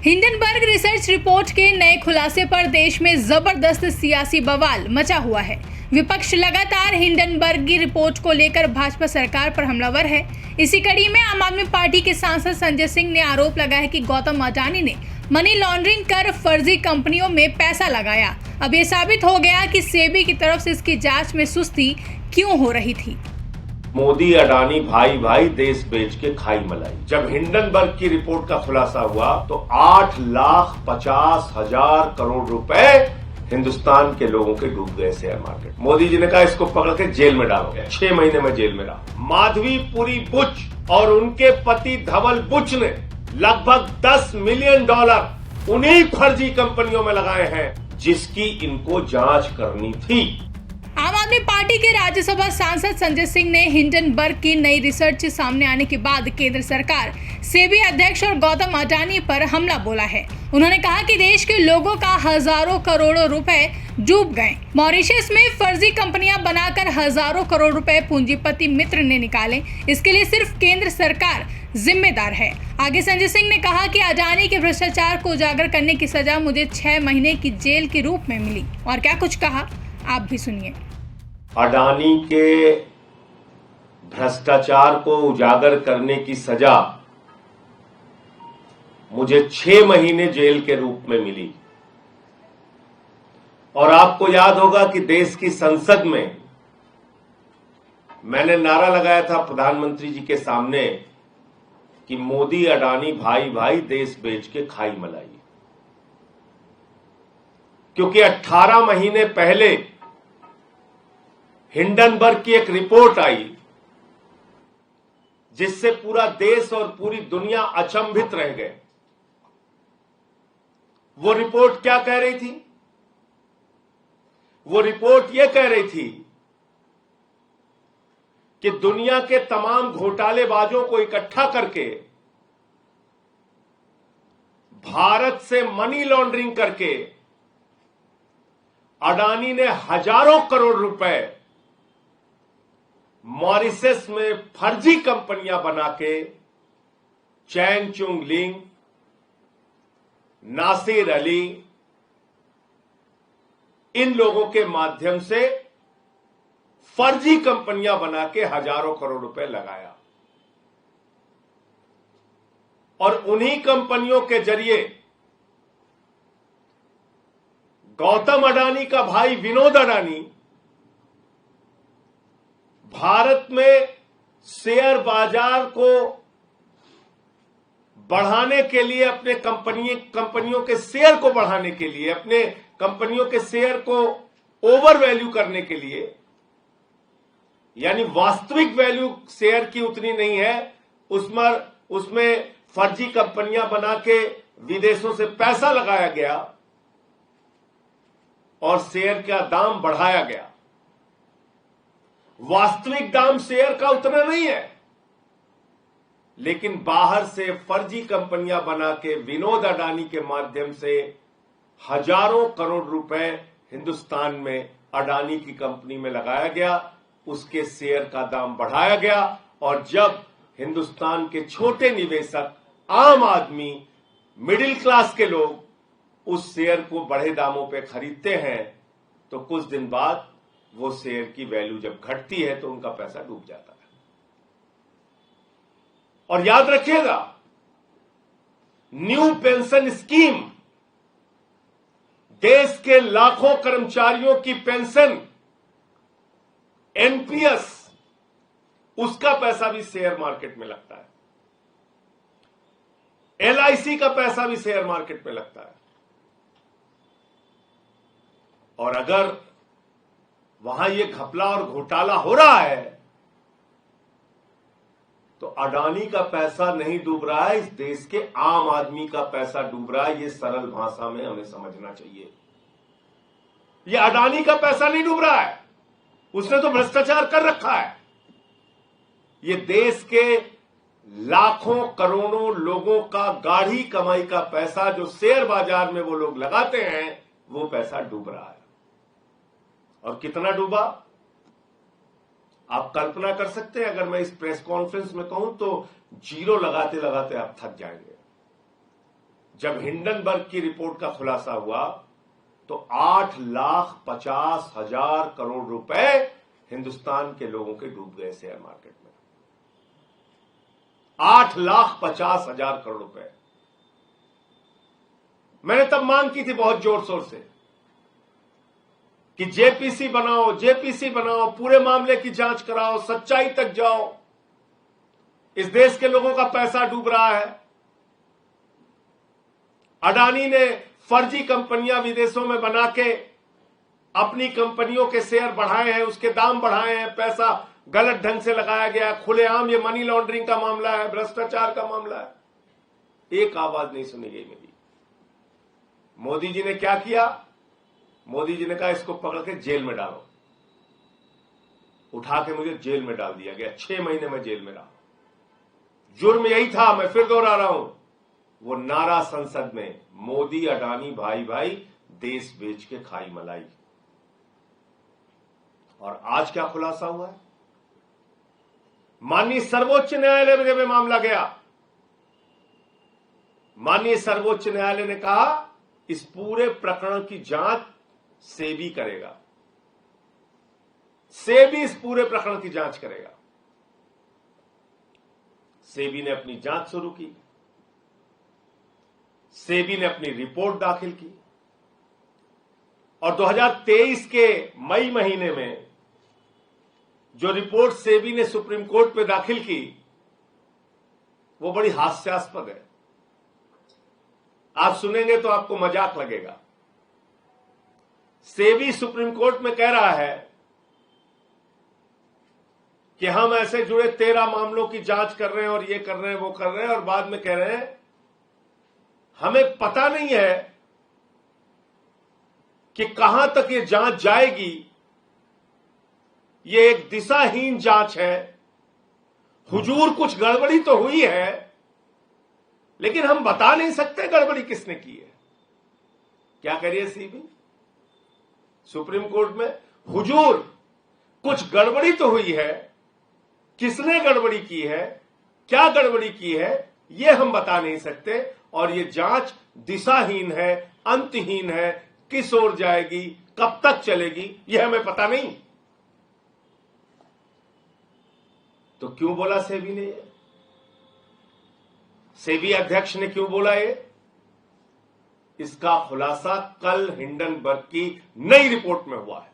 Hindenburg research report के नए खुलासे पर देश में जबरदस्त सियासी बवाल मचा हुआ है। विपक्ष लगातार हिंडनबर्ग की रिपोर्ट को लेकर भाजपा सरकार पर हमलावर है। इसी कड़ी में आम आदमी पार्टी के सांसद संजय सिंह ने आरोप लगाया है कि गौतम अडानी ने मनी लॉन्ड्रिंग कर फर्जी कंपनियों में पैसा लगाया। अब ये साबित हो गया कि सेबी की तरफ से इसकी जांच में सुस्ती क्यों हो रही थी। मोदी अडानी भाई भाई देश बेच के खाई मलाई। जब हिंडनबर्ग की रिपोर्ट का खुलासा हुआ तो 8,50,000 करोड़ रुपए हिंदुस्तान के लोगों के डूब गए शेयर मार्केट। मोदी जी ने कहा इसको पकड़ के जेल में डालो। 6 महीने में जेल में रहा। माधवीपुरी बुच और उनके पति धवल बुच ने लगभग $10 मिलियन उन्हीं फर्जी कंपनियों में लगाए हैं जिसकी इनको जांच करनी थी। आम आदमी पार्टी के राज्यसभा सांसद संजय सिंह ने हिंडनबर्ग की नई रिसर्च सामने आने के बाद केंद्र सरकार, सेबी अध्यक्ष और गौतम अडानी पर हमला बोला है। उन्होंने कहा कि देश के लोगों का हजारों करोड़ों रुपए डूब गए। मॉरिशस में फर्जी कंपनियां बनाकर हजारों करोड़ रुपए पूंजीपति मित्र ने निकाले। इसके लिए सिर्फ केंद्र सरकार जिम्मेदार है। आगे संजय सिंह ने कहा कि अडानी के भ्रष्टाचार को उजागर करने की सजा मुझे 6 महीने की जेल के रूप में मिली। और क्या कुछ कहा, आप भी सुनिए। अडानी के भ्रष्टाचार को उजागर करने की सजा मुझे 6 महीने जेल के रूप में मिली। और आपको याद होगा कि देश की संसद में मैंने नारा लगाया था प्रधानमंत्री जी के सामने कि मोदी अडानी भाई भाई देश बेच के खाई मलाई। क्योंकि 18 महीने पहले हिंडनबर्ग की एक रिपोर्ट आई जिससे पूरा देश और पूरी दुनिया अचंभित रह गए। वो रिपोर्ट क्या कह रही थी? वो रिपोर्ट ये कह रही थी कि दुनिया के तमाम घोटालेबाजों को इकट्ठा करके भारत से मनी लॉन्ड्रिंग करके अडानी ने हजारों करोड़ रुपए मॉरिशस में फर्जी कंपनियां बना के चैंग चुंग लिंग, नासिर अली, इन लोगों के माध्यम से फर्जी कंपनियां बना के हजारों करोड़ रुपए लगाया। और उन्हीं कंपनियों के जरिए गौतम अडानी का भाई विनोद अडानी भारत में शेयर बाजार को बढ़ाने के लिए, अपने कंपनियों के शेयर को बढ़ाने के लिए, अपने कंपनियों के शेयर को ओवर वैल्यू करने के लिए, यानी वास्तविक वैल्यू शेयर की उतनी नहीं है, उसमें फर्जी कंपनियां बना के विदेशों से पैसा लगाया गया और शेयर का दाम बढ़ाया गया। वास्तविक दाम शेयर का उतना नहीं है, लेकिन बाहर से फर्जी कंपनियां बना के विनोद अडानी के माध्यम से हजारों करोड़ रुपए हिंदुस्तान में अडानी की कंपनी में लगाया गया। उसके शेयर का दाम बढ़ाया गया और जब हिंदुस्तान के छोटे निवेशक, आम आदमी, मिडिल क्लास के लोग उस शेयर को बढ़े दामों पे खरीदते हैं तो कुछ दिन बाद वो शेयर की वैल्यू जब घटती है तो उनका पैसा डूब जाता है। और याद रखिएगा, न्यू पेंशन स्कीम, देश के लाखों कर्मचारियों की पेंशन, एनपीएस, उसका पैसा भी शेयर मार्केट में लगता है। एलआईसी का पैसा भी शेयर मार्केट में लगता है। और अगर वहां ये घपला और घोटाला हो रहा है तो अडानी का पैसा नहीं डूब रहा है, इस देश के आम आदमी का पैसा डूब रहा है। ये सरल भाषा में हमें समझना चाहिए। ये अडानी का पैसा नहीं डूब रहा है, उसने तो भ्रष्टाचार कर रखा है। ये देश के लाखों करोड़ों लोगों का गाढ़ी कमाई का पैसा जो शेयर बाजार में वो लोग लगाते हैं, वो पैसा डूब रहा है। और कितना डूबा आप कल्पना कर सकते हैं? अगर मैं इस प्रेस कॉन्फ्रेंस में कहूं तो जीरो लगाते लगाते आप थक जाएंगे। जब हिंडनबर्ग की रिपोर्ट का खुलासा हुआ तो 8,50,000 करोड़ रुपए हिंदुस्तान के लोगों के डूब गए शेयर मार्केट में। 8,50,000 करोड़ रुपए। मैंने तब मांग की थी बहुत जोर शोर से कि जेपीसी बनाओ, पूरे मामले की जांच कराओ, सच्चाई तक जाओ। इस देश के लोगों का पैसा डूब रहा है। अडानी ने फर्जी कंपनियां विदेशों में बना के अपनी कंपनियों के शेयर बढ़ाए हैं, उसके दाम बढ़ाए हैं, पैसा गलत ढंग से लगाया गया, खुलेआम ये मनी लॉन्ड्रिंग का मामला है, भ्रष्टाचार का मामला है। एक आवाज नहीं सुनी गई मेरी। मोदी जी ने क्या किया? मोदी जी ने कहा इसको पकड़ के जेल में डालो। उठा के मुझे जेल में डाल दिया गया। 6 महीने में जेल में रहा। जुर्म यही था, मैं फिर दोहरा रहा हूं, वो नारा संसद में, मोदी अडानी भाई भाई, देश बेच के खाई मलाई। और आज क्या खुलासा हुआ है? माननीय सर्वोच्च न्यायालय में जब ये मामला गया, माननीय सर्वोच्च न्यायालय ने कहा इस पूरे प्रकरण की जांच सेबी करेगा। सेबी इस पूरे प्रकरण की जांच करेगा। सेबी ने अपनी जांच शुरू की। सेबी ने अपनी रिपोर्ट दाखिल की और 2023 के मई महीने में जो रिपोर्ट सेबी ने सुप्रीम कोर्ट में दाखिल की वो बड़ी हास्यास्पद है। आप सुनेंगे तो आपको मजाक लगेगा। सेबी सुप्रीम कोर्ट में कह रहा है कि हम ऐसे जुड़े 13 मामलों की जांच कर रहे हैं और ये कर रहे हैं, वो कर रहे हैं, और बाद में कह रहे हैं हमें पता नहीं है कि कहां तक ये जांच जाएगी। ये एक दिशाहीन जांच है। हुजूर कुछ गड़बड़ी तो हुई है, लेकिन हम बता नहीं सकते गड़बड़ी किसने की है। क्या कह रही है सीबी सुप्रीम कोर्ट में? हुजूर कुछ गड़बड़ी तो हुई है, किसने गड़बड़ी की है, क्या गड़बड़ी की है, ये हम बता नहीं सकते, और ये जांच दिशाहीन है, अंतहीन है, किस ओर जाएगी, कब तक चलेगी, यह हमें पता नहीं। तो क्यों बोला सेबी ने ये? सेबी अध्यक्ष ने क्यों बोला ये? इसका खुलासा कल हिंडनबर्ग की नई रिपोर्ट में हुआ है।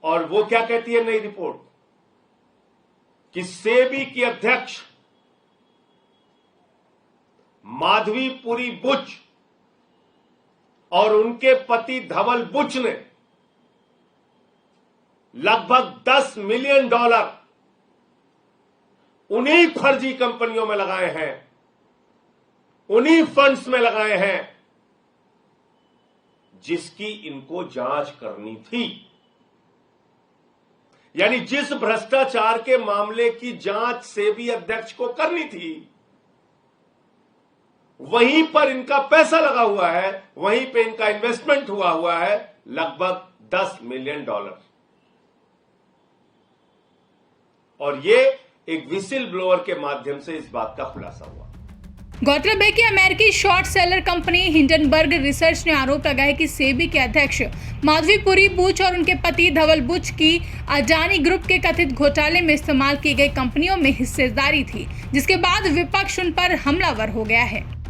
और वो क्या कहती है नई रिपोर्ट? कि सेबी की अध्यक्ष माधवीपुरी बुच और उनके पति धवल बुच ने लगभग $10 मिलियन उन्हीं फर्जी कंपनियों में लगाए हैं, उन्हीं फंड्स में लगाए हैं जिसकी इनको जांच करनी थी। यानी जिस भ्रष्टाचार के मामले की जांच सेबी अध्यक्ष को करनी थी, वहीं पर इनका पैसा लगा हुआ है, वहीं पे इनका इन्वेस्टमेंट हुआ है लगभग $10 मिलियन। और ये एक विसिल ब्लोअर के माध्यम से इस बात का खुलासा हुआ। गौरतलब है कि अमेरिकी short seller company Hindenburg research ने आरोप लगाया कि सेबी के अध्यक्ष माधवीपुरी बुच और उनके पति धवल बुच की अडानी ग्रुप के कथित घोटाले में इस्तेमाल की गई कंपनियों में हिस्सेदारी थी, जिसके बाद विपक्ष उन पर हमलावर हो गया है।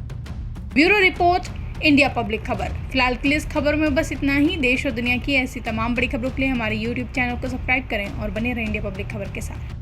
ब्यूरो रिपोर्ट, इंडिया पब्लिक खबर। फिलहाल के लिए इस खबर में बस इतना ही। देश और दुनिया की ऐसी तमाम बड़ी खबरों के लिए हमारे YouTube चैनल को सब्सक्राइब करें और बने रहें इंडिया पब्लिक खबर के साथ।